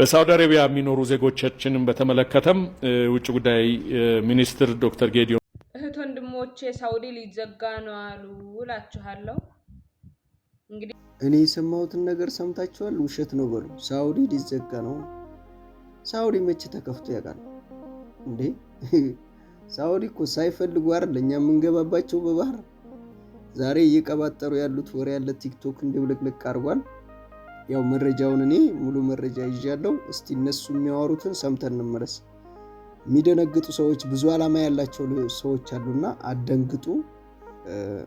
በሳውዲ አረቢያ የሚኖሩ ዜጎቻችንን በተመለከተም ውጭ ጉዳይ ሚኒስትር ዶክተር ጌዲዮን እህት ወንድሞቼ ሳውዲ ሊዘጋ ነው አሉ እላችኋለሁ። እንግዲህ እኔ የሰማሁትን ነገር ሰምታችኋል? ውሸት ነው በሉ። ሳውዲ ሊዘጋ ነው። ሳውዲ መቼ ተከፍቶ ያውቃል እንዴ? ሳውዲ እኮ ሳይፈልጉ አይደል እኛ የምንገባባቸው በባህር። ዛሬ እየቀባጠሩ ያሉት ወሬ ያለ ቲክቶክ እንደብልቅልቅ አርጓል። ያው መረጃውን እኔ ሙሉ መረጃ ይዣለሁ። እስቲ እነሱ የሚያወሩትን ሰምተን እንመለስ። የሚደነግጡ ሰዎች ብዙ አላማ ያላቸው ሰዎች አሉና አደንግጡ።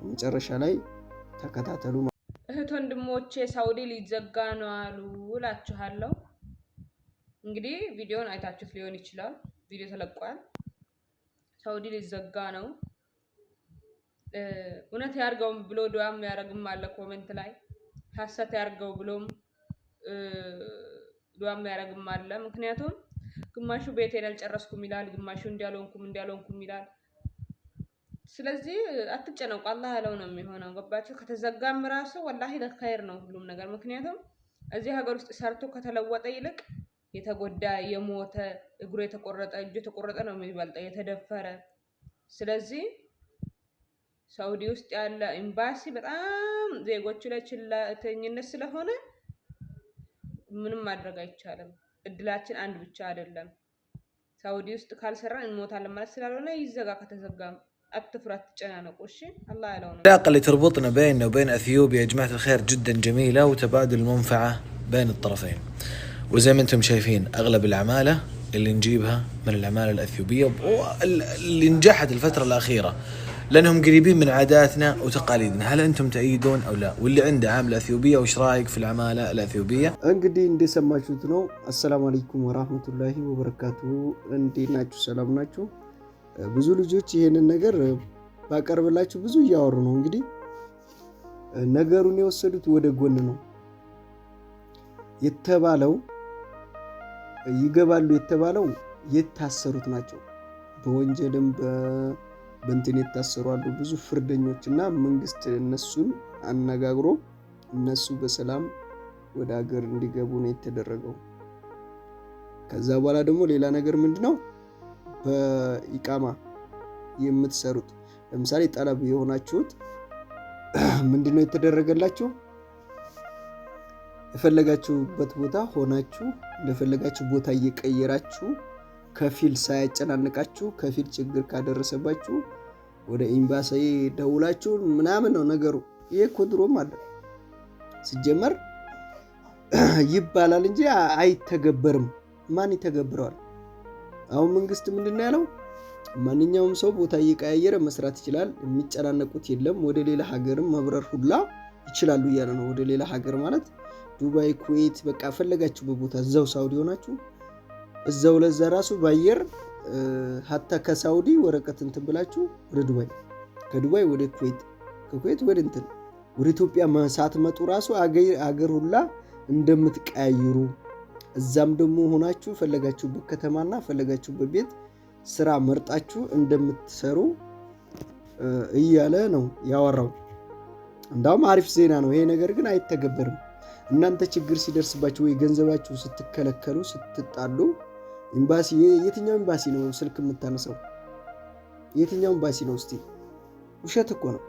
መጨረሻ ላይ ተከታተሉ። እህት ወንድሞቼ ሳውዲ ሊዘጋ ነው አሉ እላችኋለሁ። እንግዲህ ቪዲዮን አይታችሁት ሊሆን ይችላል። ቪዲዮ ተለቋል። ሳውዲ ሊዘጋ ነው። እውነት ያርገው ብሎ ዱዓም ያረግም አለ ኮሜንት ላይ ሐሰት ያርገው ብሎም ዱዓም ያረግም አለ። ምክንያቱም ግማሹ ቤቴን አልጨረስኩም ይላል፣ ግማሹ እንዲያልሆንኩም ይላል። ስለዚህ አትጨነቁ፣ አላህ ያለው ነው የሚሆነው። ገባችሁ? ከተዘጋም ራሱ ወላሂ ለኸይር ነው ሁሉም ነገር። ምክንያቱም እዚህ ሀገር ውስጥ ሰርቶ ከተለወጠ ይልቅ የተጎዳ የሞተ እግሩ የተቆረጠ እጁ የተቆረጠ ነው የሚበልጠው የተደፈረ። ስለዚህ ሳውዲ ውስጥ ያለ ኤምባሲ በጣም ዜጎቹ ላይ ችለተኝነት ስለሆነ ምንም ማድረግ አይቻልም። እድላችን አንድ ብቻ አይደለም። ሳውዲ ውስጥ ካልሰራን እንሞታለን ማለት ስላልሆነ ይዘጋ። ከተዘጋም أتفرت جنانا قشي الله يلونه. العلاقة اللي تربطنا بيننا وبين أثيوبيا يا جماعة الخير جدا جميلة وتبادل المنفعة بين الطرفين. وزي ما أنتم شايفين أغلب العمالة اللي نجيبها من العمالة الأثيوبية اللي نجحت الفترة الأخيرة لأنهم قريبين من عاداتنا وتقاليدنا. هل أنتم تأيدون أو لا؟ واللي عنده عاملة أثيوبية وش رأيك في العمالة الأثيوبية؟ እንግዲህ እንደሰማችሁት ነው። አሰላሙ አለይኩም ወራህመቱላሂ ወበረካቱሁ። እንዴት ናችሁ? ሰላም ናችሁ? ብዙ ልጆች ይሄንን ነገር ባቀርብላችሁ ብዙ እያወሩ ነው። እንግዲህ ነገሩን የወሰዱት ወደ ጎን ነው የተባለው። ይገባሉ የተባለው የታሰሩት ናቸው። በወንጀልም በእንትን የታሰሩ አሉ ብዙ ፍርደኞችና መንግስት እነሱን አነጋግሮ እነሱ በሰላም ወደ ሀገር እንዲገቡ ነው የተደረገው። ከዛ በኋላ ደግሞ ሌላ ነገር ምንድነው? በኢቃማ የምትሰሩት ለምሳሌ ጠለብ የሆናችሁት ምንድነው የተደረገላችሁ? የፈለጋችሁበት ቦታ ሆናችሁ ለፈለጋችሁ ቦታ እየቀየራችሁ ከፊል ሳያጨናንቃችሁ ከፊል ችግር ካደረሰባችሁ ወደ ኤምባሲ ደውላችሁ ምናምን ነው ነገሩ። ይሄ እኮ ድሮም አለ ሲጀመር ይባላል እንጂ አይተገበርም። ማን ይተገብረዋል? አሁን መንግስት ምንድነው ያለው? ማንኛውም ሰው ቦታ እየቀያየረ መስራት ይችላል፣ የሚጨናነቁት የለም፣ ወደ ሌላ ሀገርም መብረር ሁላ ይችላሉ እያለ ነው። ወደ ሌላ ሀገር ማለት ዱባይ፣ ኩዌት በቃ ፈለጋችሁበት ቦታ እዛው ሳውዲ ሆናችሁ እዛው ለዛ ራሱ ባየር ሀታ ከሳውዲ ወረቀት እንትን ብላችሁ ወደ ዱባይ፣ ከዱባይ ወደ ኩዌት፣ ከኩዌት ወደ እንትን ወደ ኢትዮጵያ ሳትመጡ ራሱ አገር ሁላ እንደምትቀያይሩ እዛም ደግሞ ሆናችሁ ፈለጋችሁበት ከተማና ፈለጋችሁበት ቤት ስራ መርጣችሁ እንደምትሰሩ እያለ ነው ያወራው። እንዳውም አሪፍ ዜና ነው ይሄ ነገር፣ ግን አይተገበርም። እናንተ ችግር ሲደርስባችሁ ወይ ገንዘባችሁ ስትከለከሉ ስትጣሉ ኤምባሲ የትኛው ኤምባሲ ነው ስልክ የምታነሳው? የትኛው ኤምባሲ ነው? እስቲ ውሸት እኮ ነው።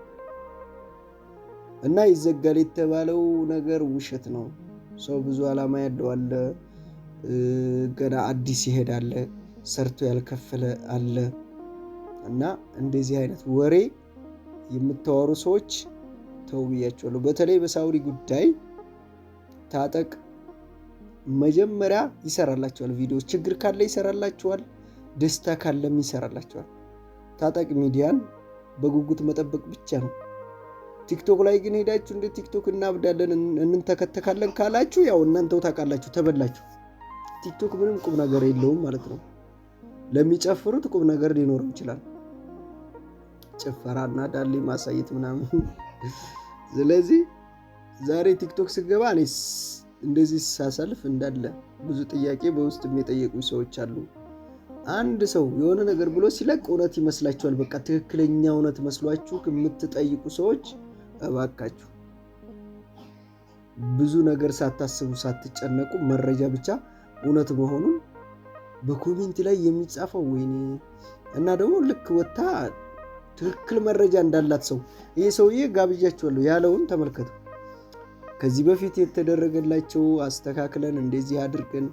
እና ይዘጋል የተባለው ነገር ውሸት ነው። ሰው ብዙ አላማ ያለው አለ፣ ገና አዲስ ይሄዳል፣ ሰርቶ ያልከፈለ አለ። እና እንደዚህ አይነት ወሬ የምታወሩ ሰዎች ተው ብያቸዋለሁ። በተለይ በሳውዲ ጉዳይ ታጠቅ መጀመሪያ ይሰራላችኋል ቪዲዮ፣ ችግር ካለ ይሰራላችኋል፣ ደስታ ካለም ይሰራላችኋል። ታጠቅ ሚዲያን በጉጉት መጠበቅ ብቻ ነው። ቲክቶክ ላይ ግን ሄዳችሁ እንደ ቲክቶክ እናብዳለን እንንተከተካለን ካላችሁ ያው እናንተው ታውቃላችሁ፣ ተበላችሁ። ቲክቶክ ምንም ቁም ነገር የለውም ማለት ነው። ለሚጨፍሩት ቁም ነገር ሊኖረው ይችላል፣ ጭፈራና ዳሌ ማሳየት ምናምን። ስለዚህ ዛሬ ቲክቶክ ስገባ እኔስ እንደዚህ ሳሳልፍ እንዳለ ብዙ ጥያቄ በውስጥ የሚጠየቁ ሰዎች አሉ። አንድ ሰው የሆነ ነገር ብሎ ሲለቅ እውነት ይመስላችኋል፣ በቃ ትክክለኛ እውነት መስሏችሁ የምትጠይቁ ሰዎች እባካችሁ ብዙ ነገር ሳታስቡ ሳትጨነቁ መረጃ ብቻ እውነት መሆኑን በኮሜንት ላይ የሚጻፈው ወይኔ። እና ደግሞ ልክ ወታ ትክክል መረጃ እንዳላት ሰው ይሄ ሰውዬ ጋብዣቸዋለሁ ያለውን ተመልከቱ። ከዚህ በፊት የተደረገላቸው አስተካክለን እንደዚህ አድርገን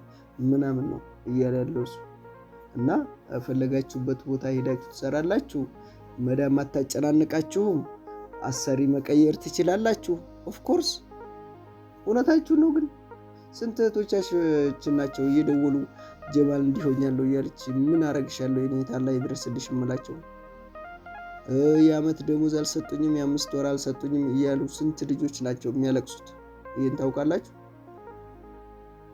ምናምን ነው እያለ ያለው እሱ። እና ፈለጋችሁበት ቦታ ሄዳችሁ ትሰራላችሁ፣ መዳም አታጨናንቃችሁም፣ አሰሪ መቀየር ትችላላችሁ። ኦፍኮርስ እውነታችሁ ነው። ግን ስንት እህቶቻችን ናቸው እየደወሉ ጀማል እንዲሆኛለሁ እያለች ምን አረግሻለሁ የኔ ታላ ይድረስልሽ እምላቸው። የዓመት ደሞዝ አልሰጡኝም፣ የ5 ወር አልሰጡኝም እያሉ ስንት ልጆች ናቸው የሚያለቅሱት። ይህን ታውቃላችሁ።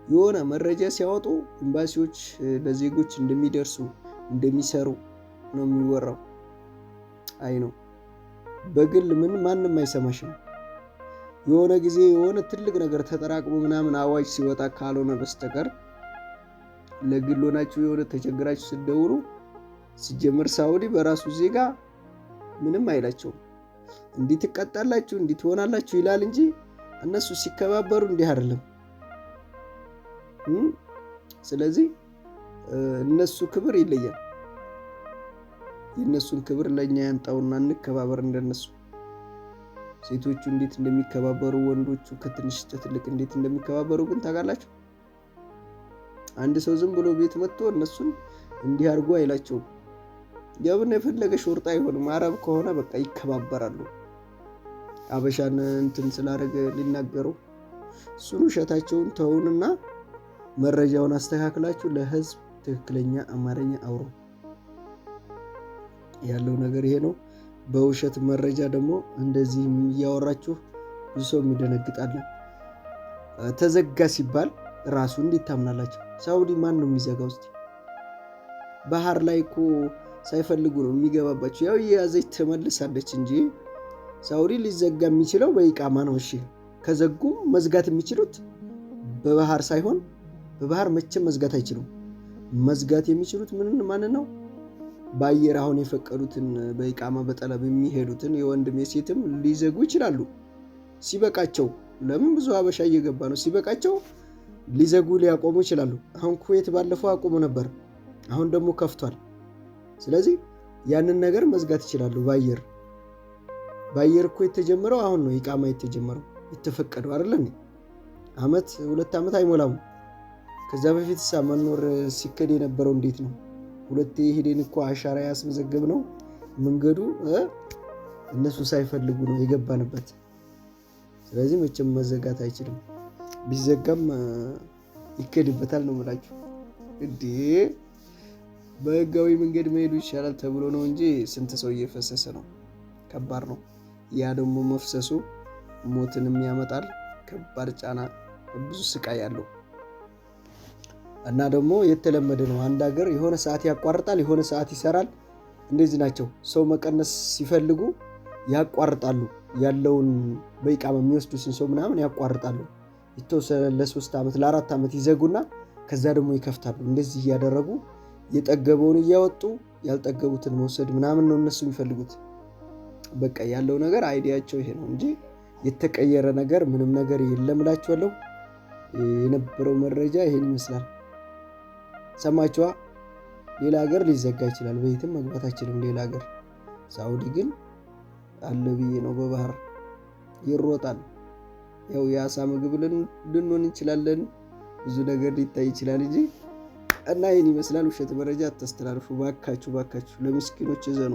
የሆነ መረጃ ሲያወጡ ኤምባሲዎች ለዜጎች እንደሚደርሱ እንደሚሰሩ ነው የሚወራው። አይ ነው በግል ማንም አይሰማሽም። የሆነ ጊዜ የሆነ ትልቅ ነገር ተጠራቅሞ ምናምን አዋጅ ሲወጣ ካልሆነ በስተቀር ለግል ሆናችሁ የሆነ ተቸግራችሁ ስትደውሉ ሲጀምር ሳውዲ በራሱ ዜጋ ምንም አይላቸውም። እንዲህ ትቀጣላችሁ እንዲህ ትሆናላችሁ ይላል እንጂ እነሱ ሲከባበሩ እንዲህ አይደለም። ስለዚህ እነሱ ክብር ይለያል። የእነሱን ክብር ለእኛ ያንጣውና እንከባበር እንደነሱ። ሴቶቹ እንዴት እንደሚከባበሩ፣ ወንዶቹ ከትንሽ ትልቅ እንዴት እንደሚከባበሩ ግን ታውቃላችሁ። አንድ ሰው ዝም ብሎ ቤት መጥቶ እነሱን እንዲህ አድርጎ አይላቸውም። ያብና የፈለገ ሾርጣ አይሆንም። አረብ ከሆነ በቃ ይከባበራሉ። አበሻን እንትን ስላደረገ ሊናገሩ እሱን ውሸታቸውን ተውንና መረጃውን አስተካክላችሁ ለህዝብ ትክክለኛ አማርኛ አውሩ። ያለው ነገር ይሄ ነው። በውሸት መረጃ ደግሞ እንደዚህ እያወራችሁ ብዙ ሰው የሚደነግጣል። ተዘጋ ሲባል ራሱ እንዴት ታምናላችሁ? ሳውዲ ማን ነው የሚዘጋው? እስቲ ባህር ላይ እኮ ሳይፈልጉ ነው የሚገባባቸው። ያው የያዘች ተመልሳለች እንጂ ሳውዲ ሊዘጋ የሚችለው በኢቃማ ነው። እሺ ከዘጉ መዝጋት የሚችሉት በባህር ሳይሆን በባህር መቼም መዝጋት አይችሉም። መዝጋት የሚችሉት ማን ነው? በአየር አሁን የፈቀዱትን በኢቃማ በጠለብ የሚሄዱትን የወንድም የሴትም ሊዘጉ ይችላሉ ሲበቃቸው። ለምን ብዙ ሀበሻ እየገባ ነው። ሲበቃቸው ሊዘጉ ሊያቆሙ ይችላሉ። አሁን ኩዌት ባለፈው አቁሙ ነበር፣ አሁን ደግሞ ከፍቷል። ስለዚህ ያንን ነገር መዝጋት ይችላሉ። በአየር እኮ የተጀመረው አሁን ነው። ኢቃማ የተጀመረው የተፈቀደው አይደለም። ዓመት 2 ዓመት አይሞላም። ከዛ በፊት መኖር ሲከድ የነበረው እንዴት ነው? 2 ሄደን እኮ አሻራ ያስመዘገብ ነው። መንገዱ እነሱ ሳይፈልጉ ነው የገባንበት። ስለዚህ መቼም መዘጋት አይችልም። ቢዘጋም ይከድበታል ነው የምላችሁ። እንዴ በህጋዊ መንገድ መሄዱ ይሻላል ተብሎ ነው እንጂ ስንት ሰው እየፈሰሰ ነው። ከባድ ነው። ያ ደግሞ መፍሰሱ ሞትንም ያመጣል። ከባድ ጫና፣ ብዙ ስቃይ ያለው እና ደግሞ የተለመደ ነው። አንድ ሀገር የሆነ ሰዓት ያቋርጣል፣ የሆነ ሰዓት ይሰራል። እንደዚህ ናቸው። ሰው መቀነስ ሲፈልጉ ያቋርጣሉ። ያለውን በኢቃማ የሚወስዱትን ሰው ምናምን ያቋርጣሉ። የተወሰነ ለ3 ዓመት ለ4 ዓመት ይዘጉና ከዛ ደግሞ ይከፍታሉ። እንደዚህ እያደረጉ የጠገበውን እያወጡ ያልጠገቡትን መውሰድ ምናምን ነው እነሱ የሚፈልጉት። በቃ ያለው ነገር አይዲያቸው ይሄ ነው እንጂ የተቀየረ ነገር ምንም ነገር የለም እላችኋለሁ። የነበረው መረጃ ይሄን ይመስላል። ሰማችኋ? ሌላ ሀገር ሊዘጋ ይችላል። በየትም መግባት አይችልም ሌላ ሀገር። ሳውዲ ግን አለ ብዬ ነው። በባህር ይሮጣል። ያው የአሳ ምግብ ልንሆን እንችላለን። ብዙ ነገር ሊታይ ይችላል እንጂ እና ይህን ይመስላል። ውሸት መረጃ አታስተላልፉ ባካችሁ፣ ባካችሁ። ለምስኪኖች እዘኑ።